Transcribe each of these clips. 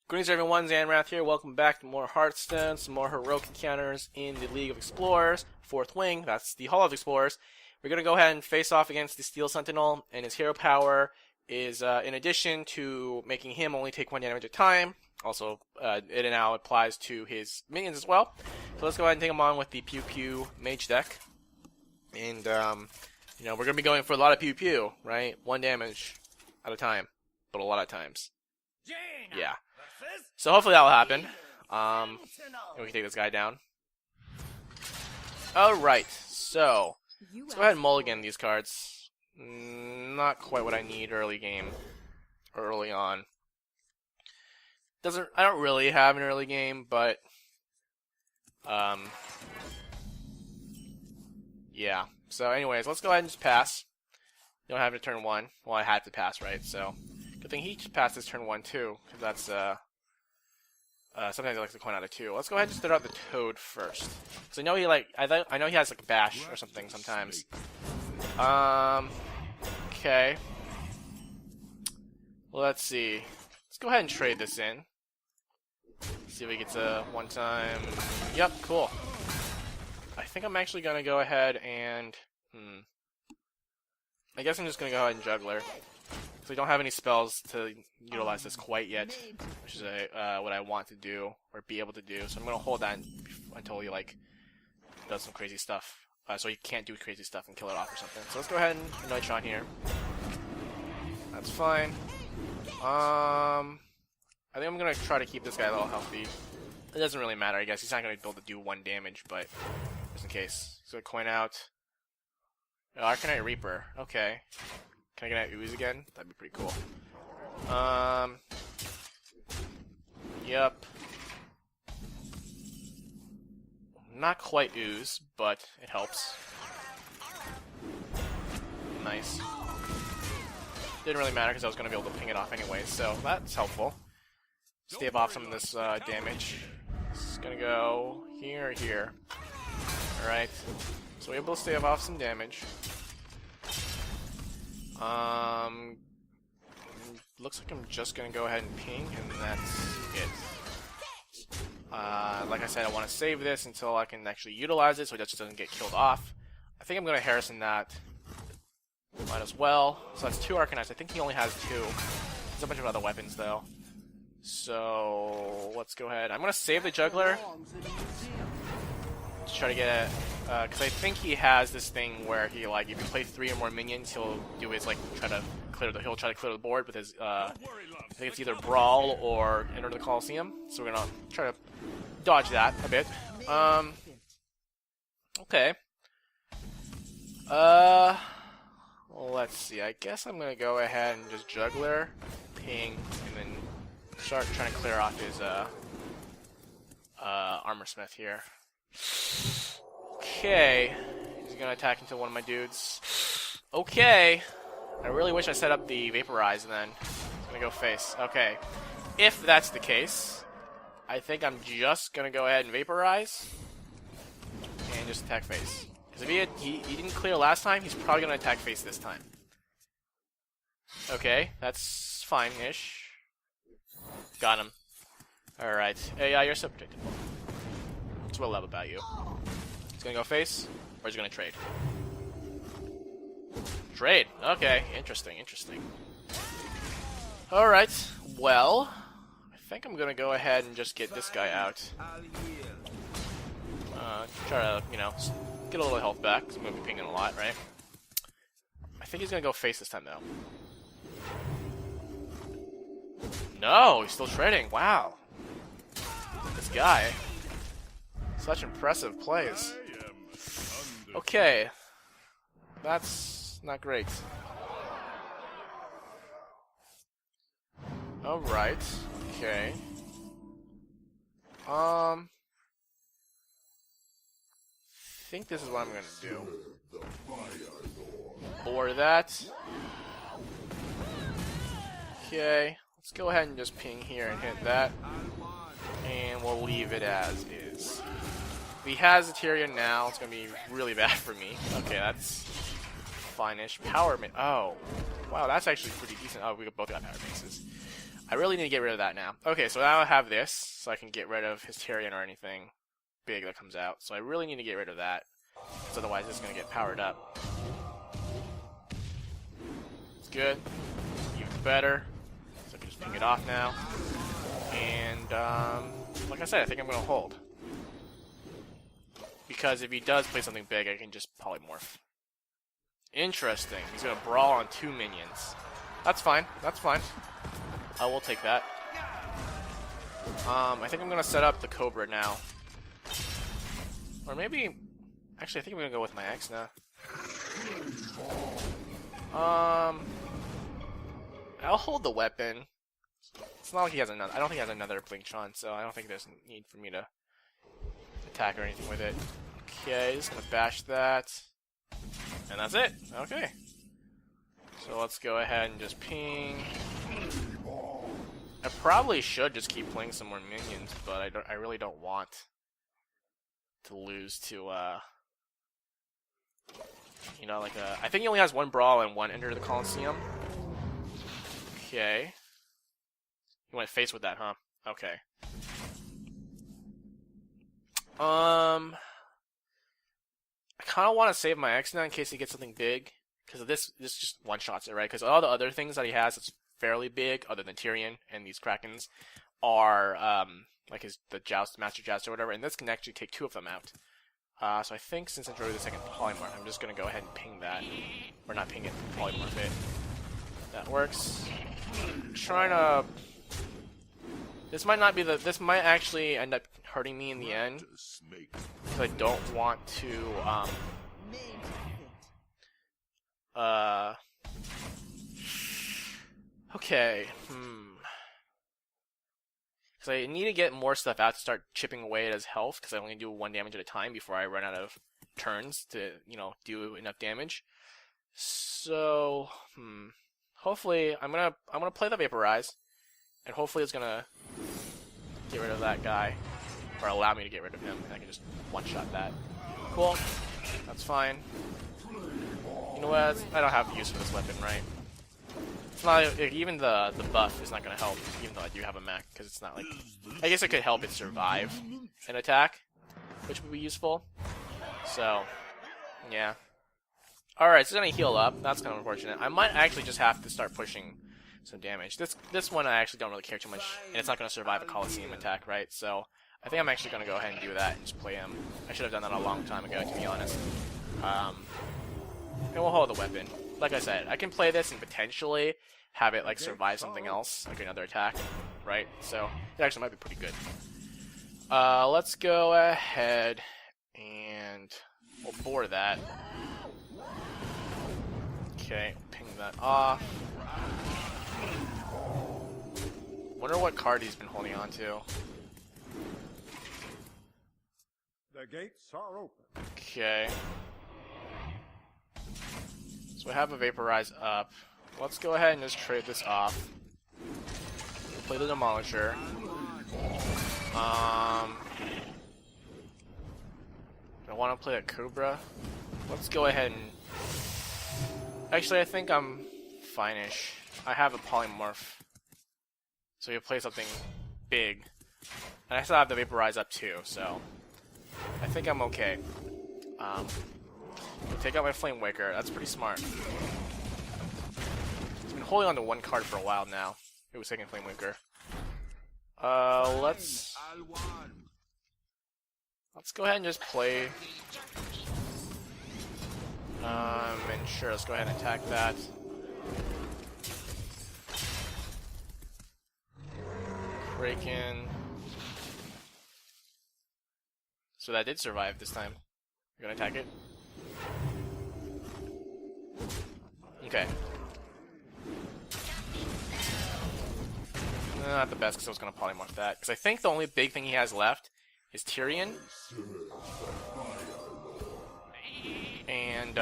Greetings everyone, Zannrath here. Welcome back to more Hearthstone, some more heroic encounters in the League of Explorers. Fourth Wing, that's the Hall of Explorers. We're going to go ahead and face off against the Steel Sentinel, and his hero power is, in addition to making him only take 1 damage at a time, also it now applies to his minions as well. So let's go ahead and take him on with the Pew Pew Mage deck. And, we're going to be going for a lot of Pew Pew, right? 1 damage at a time, but a lot of times. Yeah. So hopefully that will happen. We can take this guy down. Alright, so let's go ahead and mulligan these cards. Not quite what I need early game. Or early on. I don't really have an early game, but yeah. So anyways, let's go ahead and just pass. You don't have to turn 1. Well, I had to pass, right? So good thing he passed his turn 1 too, because that's sometimes he likes to coin out of 2. Let's go ahead and start out the Toad first. So I know he I know he has like bash or something sometimes. Okay. Well, let's see. Let's go ahead and trade this in. See if he gets a 1-time. Yep, cool. I think I'm actually gonna go ahead and I guess I'm just gonna go ahead and Juggler. So I don't have any spells to utilize this quite yet, which is what I want to do or be able to do. So I'm gonna hold that until he does some crazy stuff. So he can't do crazy stuff and kill it off or something. So let's go ahead and Annoy-o-Tron here. That's fine. I think I'm gonna try to keep this guy a little healthy. It doesn't really matter, I guess. He's not gonna be able to do 1 damage, but just in case. So coin out. Oh, Arcanite Reaper. Okay. Can I get an Ooze again? That'd be pretty cool. Yep. Not quite Ooze, but it helps. Nice. Didn't really matter because I was going to be able to ping it off anyway, so that's helpful. Stave off some of this damage. It's going to go here or here. Alright. So we're able to stave off some damage. Looks like I'm just gonna go ahead and ping, and that's it. Like I said, I want to save this until I can actually utilize it, so it just doesn't get killed off. I think I'm gonna Harrison that. Might as well. So that's 2 Arcanites. I think he only has 2. There's a bunch of other weapons though. So let's go ahead. I'm gonna save the Juggler to try to get it. Because I think he has this thing where he if you play 3 or more minions, he'll do his he'll try to clear the board with his I think it's either Brawl or Enter the Coliseum. So we're gonna try to dodge that a bit. Okay. Let's see. I guess I'm gonna go ahead and just Juggler, ping, and then start trying to clear off his Armor Smith here. Okay, he's gonna attack into one of my dudes. Okay, I really wish I set up the Vaporize and then he's gonna go face. Okay, if that's the case, I think I'm just gonna go ahead and Vaporize and just attack face. Because if he didn't clear last time, he's probably gonna attack face this time. Okay, that's fine-ish. Got him. Alright, hey, you're so predictable. That's what I love about you. He's gonna go face, or he's gonna trade? Trade! Okay, interesting. Alright, well, I think I'm gonna go ahead and just get this guy out. Try to, get a little health back, because I'm gonna be pinging a lot, right? I think he's gonna go face this time, though. No, he's still trading, wow. This guy. Such impressive plays. Okay, that's not great. Alright, okay. I think this is what I'm gonna do. Or that. Okay, let's go ahead and just ping here and hit that. And we'll leave it as is. If he has a Tyrion now, it's going to be really bad for me. Okay, that's fine-ish. Power... Oh. Wow, that's actually pretty decent. Oh, we both got power bases. I really need to get rid of that now. Okay, so now I have this, so I can get rid of his Tyrion or anything big that comes out. So I really need to get rid of that, because otherwise it's going to get powered up. It's good. Even better. So I can just ping it off now. And, like I said, I think I'm going to hold. Because if he does play something big, I can just polymorph. Interesting. He's going to brawl on 2 minions. That's fine. That's fine. I will take that. I think I'm going to set up the Cobra now. Or maybe... Actually, I think I'm going to go with my X now. I'll hold the weapon. It's not like he has another... I don't think he has another Blink-Tron, so I don't think there's a need for me to attack or anything with it. Okay, just going to bash that. And that's it. Okay. So let's go ahead and just ping. I probably should just keep playing some more minions, but I really don't want to lose to you know, like I think he only has 1 brawl and 1 enter the Coliseum. Okay. You went face with that, huh? Okay. I kind of want to save my X now in case he gets something big, because this just one-shots it, right? Because all the other things that he has that's fairly big, other than Tyrion and these Krakens, are like the Joust, Master Joust or whatever, and this can actually take 2 of them out. So I think since I drew the second polymorph, I'm just gonna go ahead and ping that, or not ping it, polymorph it. That works. I'm trying to. This might not be the. This might actually end up hurting me in the end, because I don't want to. Okay. Because I need to get more stuff out to start chipping away at his health, because I only do 1 damage at a time before I run out of turns to, you know, do enough damage. So, hopefully I'm gonna play the Vaporize, and hopefully it's gonna get rid of that guy, or allow me to get rid of him, and I can just one-shot that. Cool. That's fine. You know what? I don't have use for this weapon, right? It's not like, even the buff is not going to help, even though I do have a mech, because it's not like... I guess it could help it survive an attack, which would be useful. So, yeah. Alright, so it's going to heal up. That's kind of unfortunate. I might actually just have to start pushing some damage. This one I actually don't really care too much, and it's not going to survive a Coliseum attack, right? So, I think I'm actually going to go ahead and do that and just play him. I should have done that a long time ago, to be honest. And we'll hold the weapon. Like I said, I can play this and potentially have it like survive something else, like another attack, right? So it actually might be pretty good. Let's go ahead and we'll bore that. Okay, ping that off. Wonder what card he's been holding on to. The gates are open. Okay. So we have a Vaporize up. Let's go ahead and just trade this off. We'll play the Demolisher. Do I want to play a Cobra? Let's go ahead and... Actually, I think I'm fine-ish. I have a Polymorph. So you play something big. And I still have the Vaporize up too, so... I think I'm okay. Take out my Flame Waker. That's pretty smart. He's been holding on to 1 card for a while now. It was taking Flame Waker. Let's go ahead and just play. And sure, let's go ahead and attack that. Break in. So that did survive this time. You're gonna attack it? Okay. Not the best because I was going to polymorph that. Because I think the only big thing he has left is Tyrion. And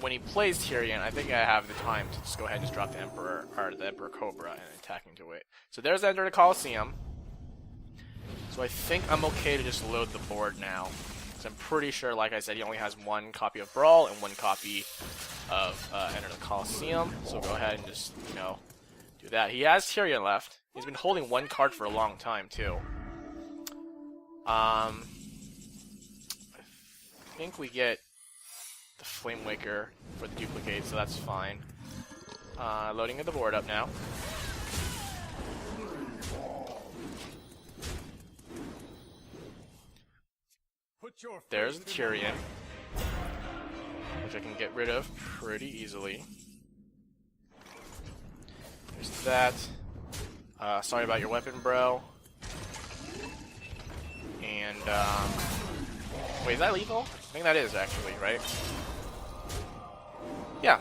when he plays Tyrion, I think I have the time to just go ahead and just drop the Emperor, or the Emperor Cobra, and attack into it. So there's the Enter the Coliseum. So I think I'm okay to just load the board now. Because I'm pretty sure, like I said, he only has 1 copy of Brawl and 1 copy of Enter the Coliseum. So go ahead and just, you know, do that. He has Tyrion left. He's been holding one card for a long time, too. I think we get the Flame Waker for the duplicate, so that's fine. Loading the board up now. There's the Tyrion, which I can get rid of pretty easily. There's that. Sorry about your weapon, bro. And, wait, is that lethal? I think that is, actually, right? Yeah.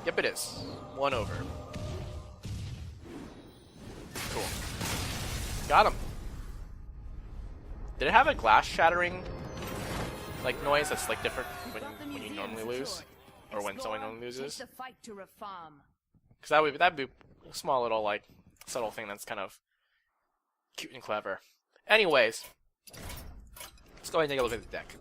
Yep, it is. 1 over. Cool. Got him. Did it have a glass shattering, like, noise that's, like, different when you normally lose? Or when someone normally loses? Because that'd be a small little, like, subtle thing that's kind of cute and clever. Anyways, let's go ahead and take a look at the deck.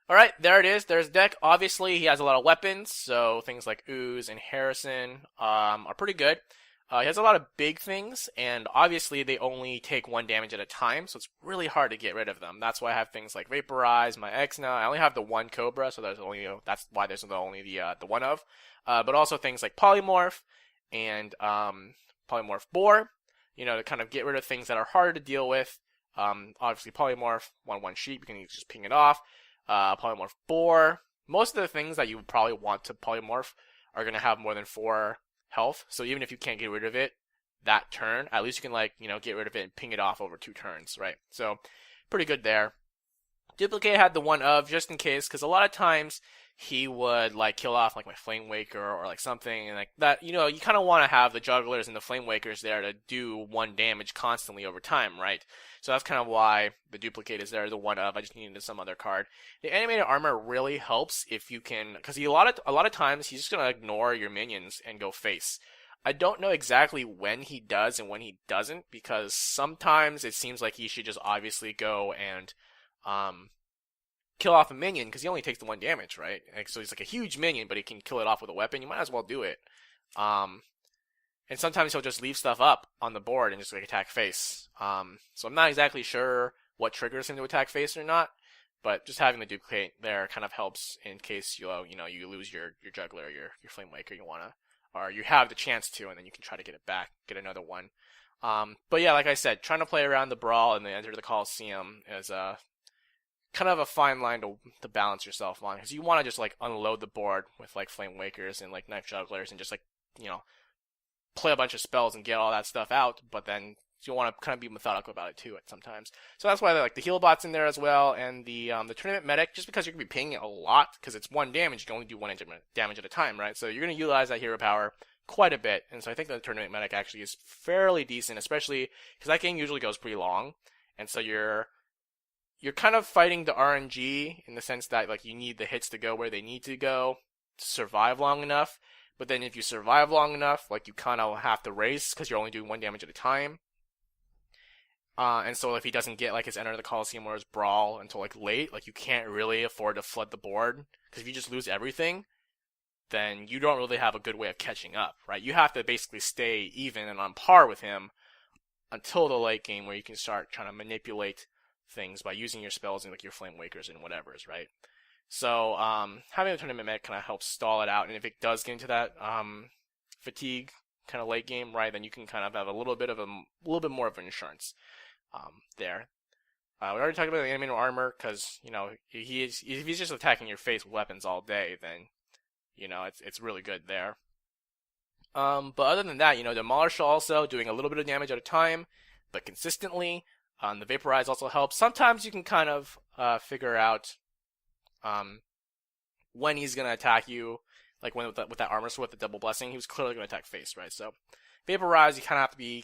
Alright, there it is. There's the deck. Obviously, he has a lot of weapons, so things like Ooze and Harrison are pretty good. He has a lot of big things, and obviously they only take 1 damage at a time, so it's really hard to get rid of them. That's why I have things like Vaporize, my X now. I only have the 1 Cobra, so there's only that's why there's only the 1 of. But also things like Polymorph and Polymorph Boar, you know, to kind of get rid of things that are harder to deal with. Obviously Polymorph, 1/1 sheep, you can just ping it off. Polymorph Boar. Most of the things that you would probably want to polymorph are going to have more than 4 health, so even if you can't get rid of it that turn, at least you can, like, you know, get rid of it and ping it off over 2 turns, right? So pretty good there. Duplicate had the 1 of, just in case, because a lot of times he would, like, kill off, like, my Flame Waker or like something, and like that, you know, you kind of want to have the jugglers and the Flame Wakers there to do 1 damage constantly over time, right? So that's kind of why the duplicate is there, the 1 of. I just needed some other card. The animated armor really helps if you can, because a lot of times he's just gonna ignore your minions and go face. I don't know exactly when he does and when he doesn't, because sometimes it seems like he should just obviously go and kill off a minion, because he only takes the 1 damage, right? Like, so he's like a huge minion, but he can kill it off with a weapon. You might as well do it. And sometimes he'll just leave stuff up on the board and just, like, attack face. So I'm not exactly sure what triggers him to attack face or not, but just having the duplicate there kind of helps in case you lose your juggler, your Flame Waker, or you have the chance to, and then you can try to get it back, get another one. But yeah, like I said, trying to play around the Brawl and then Enter the Coliseum is kind of a fine line to balance yourself on, because you want to just, like, unload the board with, like, Flame Wakers and, like, Knife Jugglers and just, like, you know, play a bunch of spells and get all that stuff out, but then you want to kind of be methodical about it too sometimes. So that's why I like the heal bots in there as well, and the tournament medic, just because you're going to be pinging it a lot, because it's 1 damage, you can only do 1 damage at a time, right? So you're going to utilize that hero power quite a bit, and so I think the tournament medic actually is fairly decent, especially because that game usually goes pretty long, and so you're kind of fighting the RNG in the sense that, like, you need the hits to go where they need to go to survive long enough. But then if you survive long enough, like, you kind of have to race because you're only doing 1 damage at a time. And so if he doesn't get, like, his Enter the Coliseum or his Brawl until, like, late, like, you can't really afford to flood the board. Because if you just lose everything, then you don't really have a good way of catching up, right? You have to basically stay even and on par with him until the late game, where you can start trying to manipulate things by using your spells and, like, your Flame Wakers and whatever's, right? So, having a tournament medic kind of helps stall it out, and if it does get into that, fatigue kind of late game, right, then you can kind of have a little bit more of an insurance, there. We already talked about the animated armor, because, you know, if he's just attacking your face with weapons all day, then, you know, it's really good there. But other than that, you know, Demolish also doing a little bit of damage at a time, but consistently. The Vaporize also helps. Sometimes you can kind of figure out when he's going to attack you, like when with that armor sword with the double blessing, he was clearly going to attack face, right? So Vaporize, you kind of have to be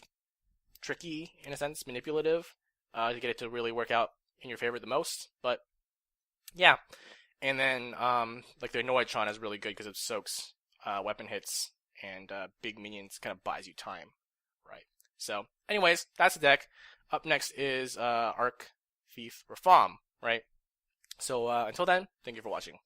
tricky, in a sense, manipulative, to get it to really work out in your favor the most. But yeah, and then like the Annoy-o-Tron is really good because it soaks weapon hits, and big minions kind of buys you time, right? So anyways, that's the deck. Up next is Arc Thief Rafam, right? So until then, thank you for watching.